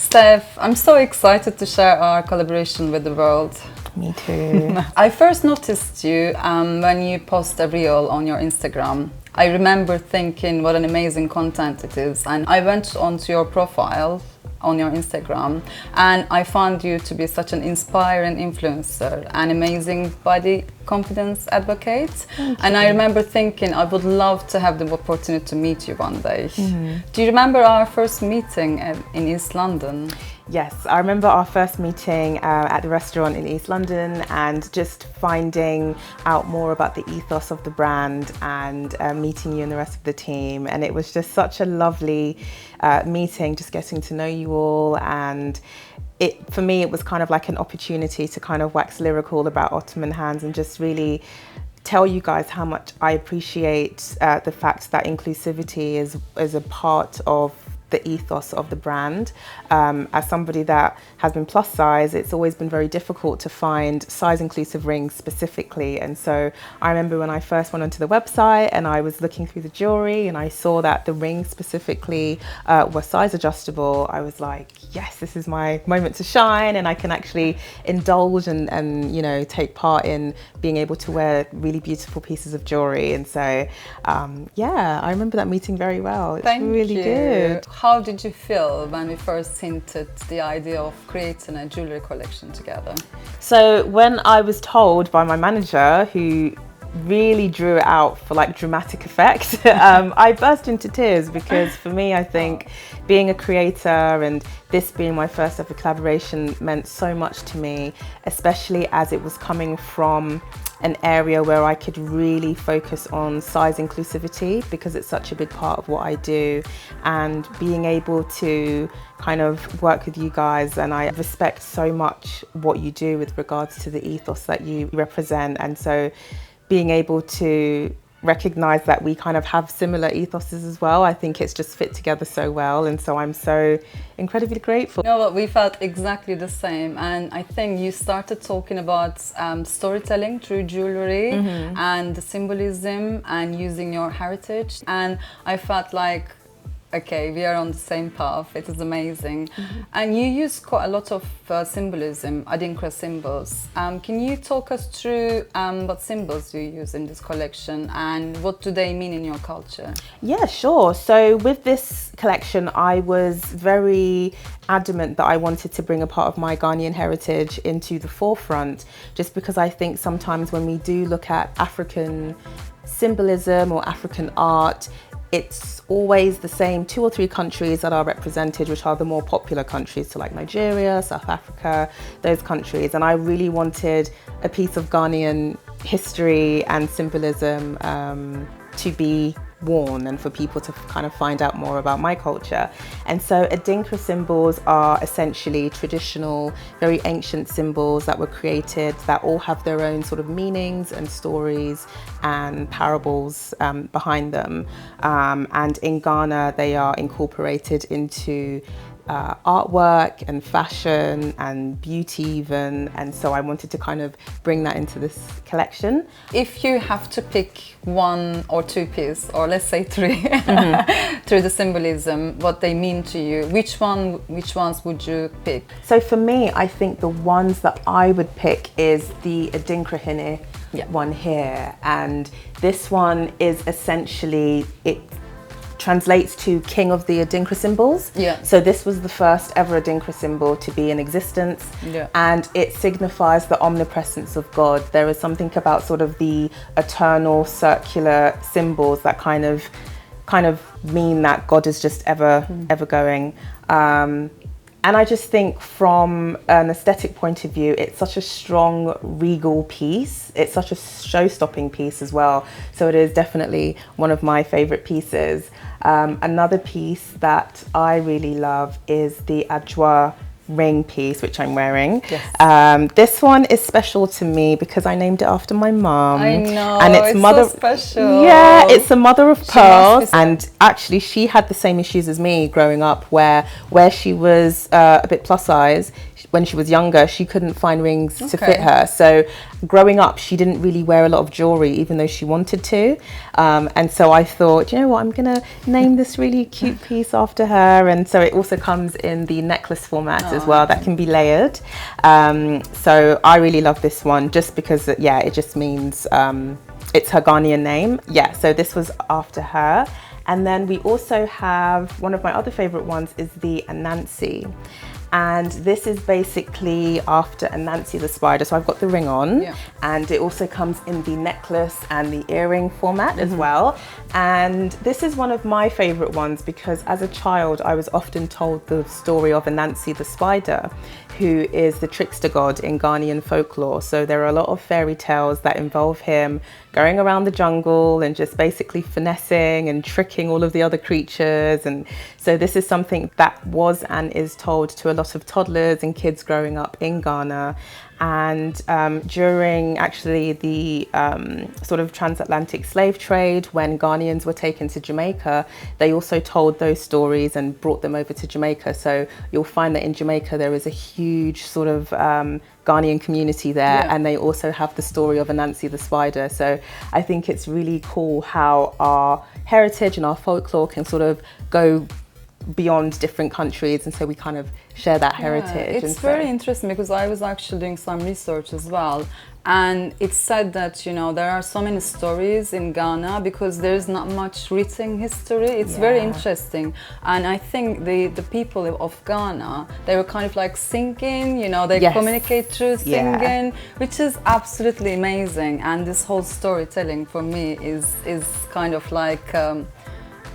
Steph, I'm so excited to share our collaboration with the world. Me too. I first noticed you when you post a reel on your Instagram. I remember thinking what an amazing content it is, and I went onto your profile on your Instagram and I found you to be such an inspiring influencer, an amazing body confidence advocate. And I remember thinking I would love to have the opportunity to meet you one day. Do you remember our first meeting in East London? Yes, I remember our first meeting at the restaurant in East London, and just finding out more about the ethos of the brand and meeting you and the rest of the team. And it was just such a lovely meeting, just getting to know you all. And for me, it was kind of like an opportunity to kind of wax lyrical about Ottoman Hands and just really tell you guys how much I appreciate the fact that inclusivity is a part of the ethos of the brand. As somebody that has been plus size, it's always been very difficult to find size inclusive rings specifically. And so I remember when I first went onto the website and I was looking through the jewelry and I saw that the rings specifically were size adjustable, I was like, yes, this is my moment to shine, and I can actually indulge and you know, take part in being able to wear really beautiful pieces of jewelry. And so yeah, I remember that meeting very well. It's really good. How did you feel when we first hinted the idea of creating a jewellery collection together? So when I was told by my manager, who really drew it out for like dramatic effect, I burst into tears, because for me, I think being a creator and this being my first ever collaboration meant so much to me, especially as it was coming from an area where I could really focus on size inclusivity, because it's such a big part of what I do, and being able to kind of work with you guys. And I respect so much what you do with regards to the ethos that you represent. And so being able to recognize that we kind of have similar ethoses as well, I think it's just fit together so well. And so I'm so incredibly grateful. No, but we felt exactly the same. And I think you started talking about storytelling through jewellery and the symbolism and using your heritage. And I felt like, okay, we are on the same path. It is amazing. And you use quite a lot of symbolism, Adinkra symbols. Can you talk us through what symbols you use in this collection and what do they mean in your culture? Yeah, sure. So with this collection, I was very adamant that I wanted to bring a part of my Ghanaian heritage into the forefront, just because I think sometimes when we do look at African symbolism or African art, it's always the same 2 or 3 countries that are represented, which are the more popular countries, so like Nigeria, South Africa, those countries. And I really wanted a piece of Ghanaian history and symbolism to be worn and for people to kind of find out more about my culture. And so Adinkra symbols are essentially traditional, very ancient symbols that were created that all have their own sort of meanings and stories and parables behind them. And in Ghana, they are incorporated into artwork and fashion and beauty even, and so I wanted to kind of bring that into this collection. If you have to pick 1 or 2 pieces, or let's say 3, through the symbolism, what they mean to you, which ones would you pick? So for me, I think the ones that I would pick is the Adinkra one here, and this one is essentially, it translates to King of the Adinkra symbols. So this was the first ever Adinkra symbol to be in existence, and it signifies the omnipresence of God. There is something about sort of the eternal circular symbols that kind of mean that God is just ever going. And I just think from an aesthetic point of view, it's such a strong, regal piece. It's such a show-stopping piece as well. So it is definitely one of my favorite pieces. Another piece that I really love is the Ajwa ring piece, which I'm wearing. This one is special to me because I named it after my mum. I know, and it's so special. Yeah, it's a mother of pearl, and actually she had the same issues as me growing up, where she was a bit plus size. when she was younger, she couldn't find rings to fit her. So growing up, she didn't really wear a lot of jewelry, even though she wanted to. And so I thought, you know what, I'm going to name this really cute piece after her. And so it also comes in the necklace format as well, that can be layered. So I really love this one just because, yeah, it just means it's her Ghanaian name. Yeah, so this was after her. And then we also have, one of my other favorite ones is the Anansi. And this is basically after Anansi the spider. So I've got the ring on, and it also comes in the necklace and the earring format as well. And this is one of my favorite ones because as a child, I was often told the story of Anansi the spider, who is the trickster god in Ghanaian folklore. So there are a lot of fairy tales that involve him going around the jungle and just basically finessing and tricking all of the other creatures. And so this is something that was and is told to a lot of toddlers and kids growing up in Ghana. And during actually the sort of transatlantic slave trade, when Ghanaians were taken to Jamaica, they also told those stories and brought them over to Jamaica. So you'll find that in Jamaica there is a huge sort of Ghanaian community there, and they also have the story of Anansi the spider. So I think it's really cool how our heritage and our folklore can sort of go beyond different countries, and so we kind of share that heritage. It's very interesting because I was actually doing some research as well, and it said that, you know, there are so many stories in Ghana because there's not much written history. It's very interesting, and I think the people of Ghana, they were kind of like singing, you know, they communicate through singing, which is absolutely amazing. And this whole storytelling for me is kind of like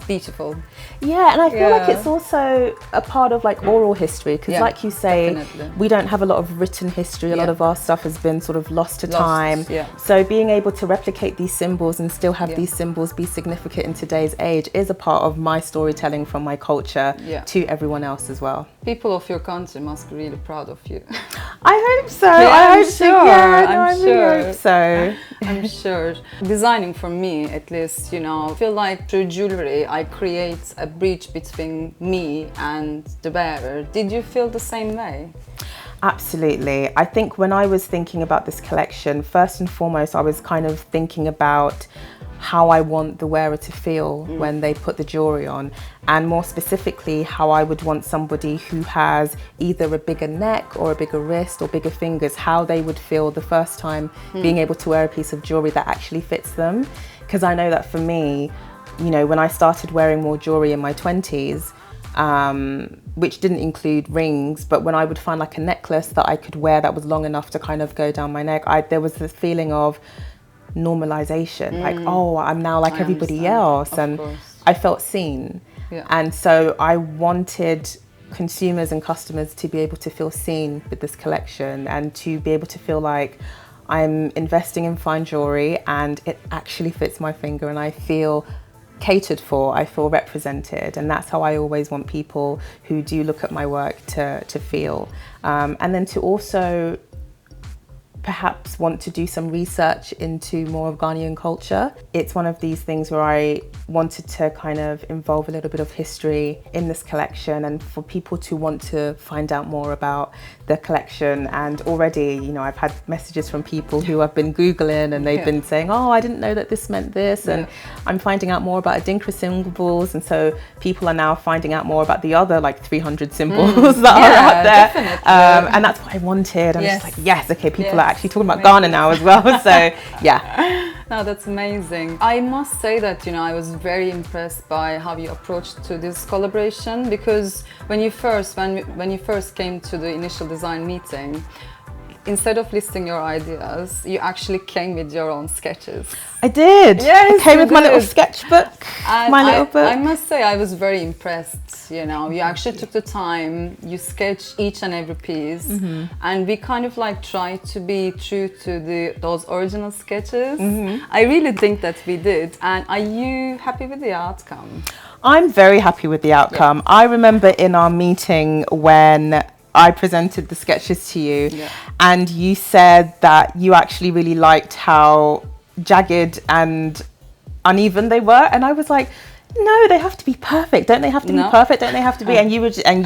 beautiful. Yeah, and I feel like it's also a part of like oral history because like you say, we don't have a lot of written history. A lot of our stuff has been sort of lost to time. So being able to replicate these symbols and still have these symbols be significant in today's age is a part of my storytelling from my culture to everyone else as well. People of your country must be really proud of you. I hope so. I hope so. I'm sure. I hope so. I'm sure. Designing for me, at least, you know, I feel like through jewellery, I create a bridge between me and the wearer. Did you feel the same way? Absolutely. I think when I was thinking about this collection, first and foremost, I was kind of thinking about how I want the wearer to feel when they put the jewellery on, and more specifically how I would want somebody who has either a bigger neck or a bigger wrist or bigger fingers, how they would feel the first time being able to wear a piece of jewellery that actually fits them. Because I know that for me, you know, when I started wearing more jewellery in my 20s, which didn't include rings, but when I would find like a necklace that I could wear that was long enough to kind of go down my neck, there was this feeling of normalization, like, oh, I'm now like everybody else, and I felt seen. And so I wanted consumers and customers to be able to feel seen with this collection and to be able to feel like I'm investing in fine jewellery and it actually fits my finger and I feel catered for, I feel represented, and that's how I always want people who do look at my work to feel. And then to also perhaps want to do some research into more of Ghanaian culture. It's one of these things where I wanted to kind of involve a little bit of history in this collection and for people to want to find out more about the collection. And already, you know, I've had messages from people who have been Googling and they've been saying, oh, I didn't know that this meant this. And I'm finding out more about Adinkra symbols. And so people are now finding out more about the other like 300 symbols that are out there. And that's what I wanted. I'm just like, yes, okay, people are actually talking about Ghana now as well. So yeah. No, that's amazing. I must say that, you know, I was very impressed by how you approached to this collaboration, because when you first came to the initial design meeting, instead of listing your ideas, you actually came with your own sketches. I did. Yes, I came with my little sketchbook, and my little book. I must say I was very impressed. You know, you actually took the time, you sketched each and every piece, and we kind of like tried to be true to those original sketches. I really think that we did. And are you happy with the outcome? I'm very happy with the outcome. I remember in our meeting when I presented the sketches to you and you said that you actually really liked how jagged and uneven they were, and I was like, No, they have to be perfect. Don't they have to be No. perfect? Don't they have to be? And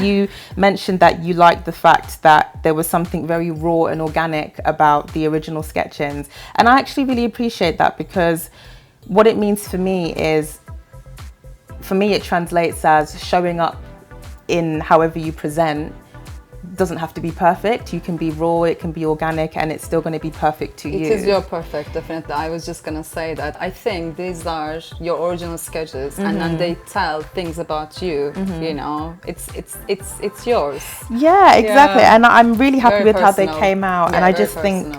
you mentioned that you liked the fact that there was something very raw and organic about the original sketchings. And I actually really appreciate that, because what it means for me is, for me it translates as showing up in however you present. Doesn't have to be perfect. You can be raw, it can be organic, and it's still going to be perfect to you. It is your perfect, definitely. I was just gonna say that I think these are your original sketches, and then they tell things about you. You know, it's yours. Yeah, exactly. Yeah. And I'm really happy Very with how they personal. came out, Yeah, and I very just think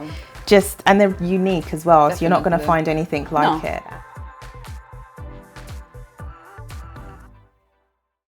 personal. and they're unique as well. So you're not going to Definitely. find anything like No. it.